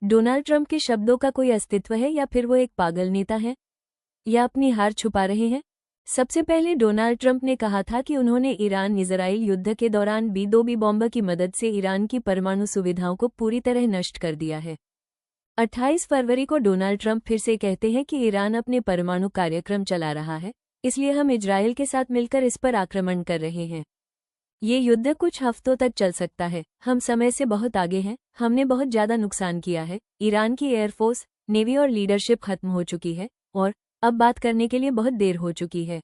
Donald Trump के शब्दों का कोई अस्तित्व है या फिर वो एक पागल नेता है या अपनी हार छुपा रहे हैं? सबसे पहले डोनाल्ड ट्रंप ने कहा था कि उन्होंने ईरान इजराइल युद्ध के दौरान B-2B बॉम्ब की मदद से ईरान की परमाणु सुविधाओं को पूरी तरह नष्ट कर दिया है। 28 फरवरी को डोनाल्ड ट्रंप फिर से कहते हैं कि ईरान अपने परमाणु कार्यक्रम चला रहा है, इसलिए हम इजराइल के साथ मिलकर इस पर आक्रमण कर रहे हैं। ये युद्ध कुछ हफ्तों तक चल सकता है। हम समय से बहुत आगे हैं, हमने बहुत ज्यादा नुकसान किया है। ईरान की एयरफोर्स, नेवी और लीडरशिप खत्म हो चुकी है और अब बात करने के लिए बहुत देर हो चुकी है।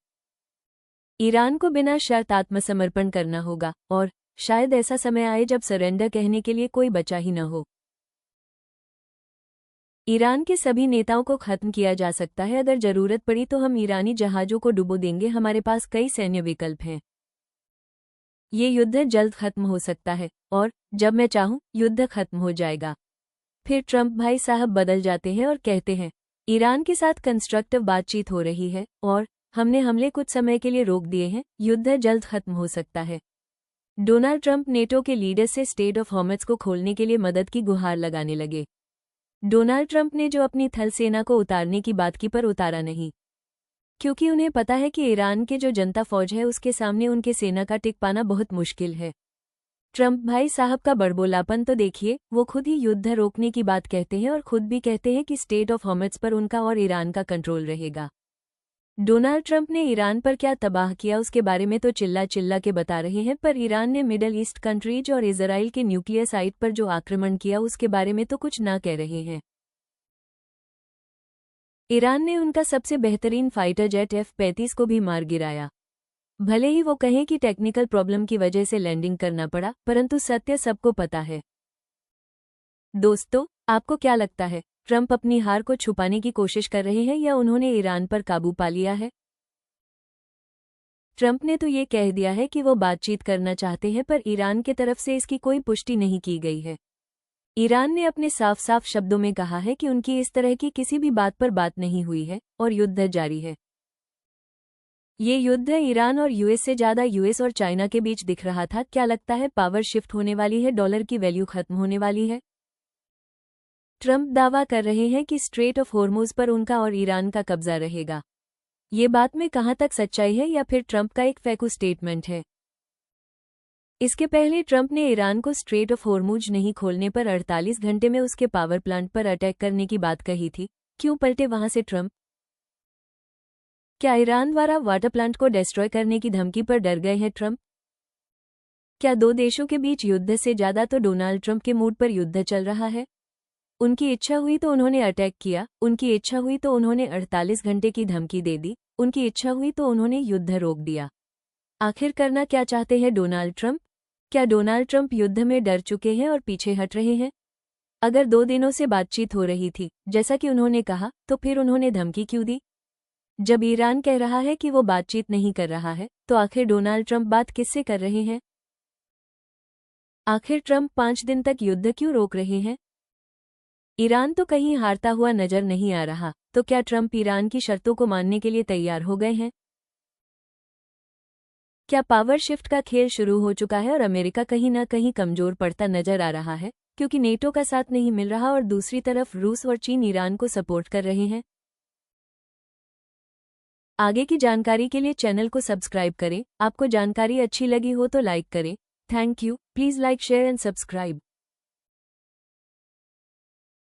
ईरान को बिना शर्त आत्मसमर्पण करना होगा और शायद ऐसा समय आए जब सरेंडर कहने के लिए कोई बचा ही न हो। ईरान के सभी नेताओं को खत्म किया जा सकता है। अगर जरूरत पड़ी तो हम ईरानी जहाजों को डुबो देंगे। हमारे पास कई सैन्य विकल्प हैं। ये युद्ध जल्द खत्म हो सकता है और जब मैं चाहूं युद्ध खत्म हो जाएगा। फिर ट्रंप भाई साहब बदल जाते हैं और कहते हैं, ईरान के साथ कंस्ट्रक्टिव बातचीत हो रही है और हमने हमले कुछ समय के लिए रोक दिए हैं। युद्ध जल्द खत्म हो सकता है। डोनाल्ड ट्रंप नेटो के लीडर से स्टेट ऑफ हॉर्मुज़ को खोलने के लिए मदद की गुहार लगाने लगे। डोनाल्ड ट्रंप ने जो अपनी थल सेना को उतारने की बात की पर उतारा नहीं, क्योंकि उन्हें पता है कि ईरान के जो जनता फौज है उसके सामने उनके सेना का टिक पाना बहुत मुश्किल है। ट्रंप भाई साहब का बड़बोलापन तो देखिए, वो खुद ही युद्ध रोकने की बात कहते हैं और खुद भी कहते हैं कि स्टेट ऑफ हॉर्मुज़ पर उनका और ईरान का कंट्रोल रहेगा। डोनाल्ड ट्रंप ने ईरान पर क्या तबाह किया उसके बारे में तो चिल्ला चिल्ला के बता रहे हैं, पर ईरान ने मिडल ईस्ट कंट्रीज और इजराइल के न्यूक्लियर साइट पर जो आक्रमण किया उसके बारे में तो कुछ ना कह रहे हैं। ईरान ने उनका सबसे बेहतरीन फाइटर जेट F-35 को भी मार गिराया। भले ही वो कहें कि टेक्निकल प्रॉब्लम की वजह से लैंडिंग करना पड़ा, परंतु सत्य सबको पता है। दोस्तों, आपको क्या लगता है, ट्रंप अपनी हार को छुपाने की कोशिश कर रहे हैं या उन्होंने ईरान पर काबू पा लिया है? ट्रंप ने तो ये कह दिया है कि वो बातचीत करना चाहते हैं, पर ईरान की तरफ से इसकी कोई पुष्टि नहीं की गई है। ईरान ने अपने साफ साफ शब्दों में कहा है कि उनकी इस तरह की किसी भी बात पर बात नहीं हुई है और युद्ध जारी है। ये युद्ध ईरान और यूएस से ज्यादा यूएस और चाइना के बीच दिख रहा था। क्या लगता है, पावर शिफ्ट होने वाली है, डॉलर की वैल्यू खत्म होने वाली है? ट्रंप दावा कर रहे हैं कि स्ट्रेट ऑफ हॉर्मुज़ पर उनका और ईरान का कब्जा रहेगा। ये बात में कहां तक सच्चाई है या फिर ट्रंप का एक फेक स्टेटमेंट है? इसके पहले ट्रंप ने ईरान को स्ट्रेट ऑफ हॉर्मुज़ नहीं खोलने पर 48 घंटे में उसके पावर प्लांट पर अटैक करने की बात कही थी। क्यों पलटे वहां से ट्रंप? क्या ईरान द्वारा वाटर प्लांट को डिस्ट्रॉय करने की धमकी पर डर गए हैं ट्रंप? क्या दो देशों के बीच युद्ध से ज्यादा तो डोनाल्ड ट्रंप के मूड पर युद्ध चल रहा है? उनकी इच्छा हुई तो उन्होंने अटैक किया, उनकी इच्छा हुई तो उन्होंने 48 घंटे की धमकी दे दी, उनकी इच्छा हुई तो उन्होंने युद्ध रोक दिया। आखिर करना क्या चाहते हैं डोनाल्ड ट्रंप? क्या डोनाल्ड ट्रंप युद्ध में डर चुके हैं और पीछे हट रहे हैं? अगर 2 दिनों से बातचीत हो रही थी, जैसा कि उन्होंने कहा, तो फिर उन्होंने धमकी क्यों दी? जब ईरान कह रहा है कि वो बातचीत नहीं कर रहा है, तो आखिर डोनाल्ड ट्रंप बात किससे कर रहे हैं? आखिर ट्रंप 5 दिन तक युद्ध क्यों रोक रहे हैं? ईरान तो कहीं हारता हुआ नजर नहीं आ रहा, तो क्या ट्रंप ईरान की शर्तों को मानने के लिए तैयार हो गए हैं? क्या पावर शिफ्ट का खेल शुरू हो चुका है और अमेरिका कहीं ना कहीं कमजोर पड़ता नजर आ रहा है, क्योंकि नेटो का साथ नहीं मिल रहा और दूसरी तरफ रूस और चीन ईरान को सपोर्ट कर रहे हैं? आगे की जानकारी के लिए चैनल को सब्सक्राइब करें। आपको जानकारी अच्छी लगी हो तो लाइक करें। Thank you. Please like, share and subscribe.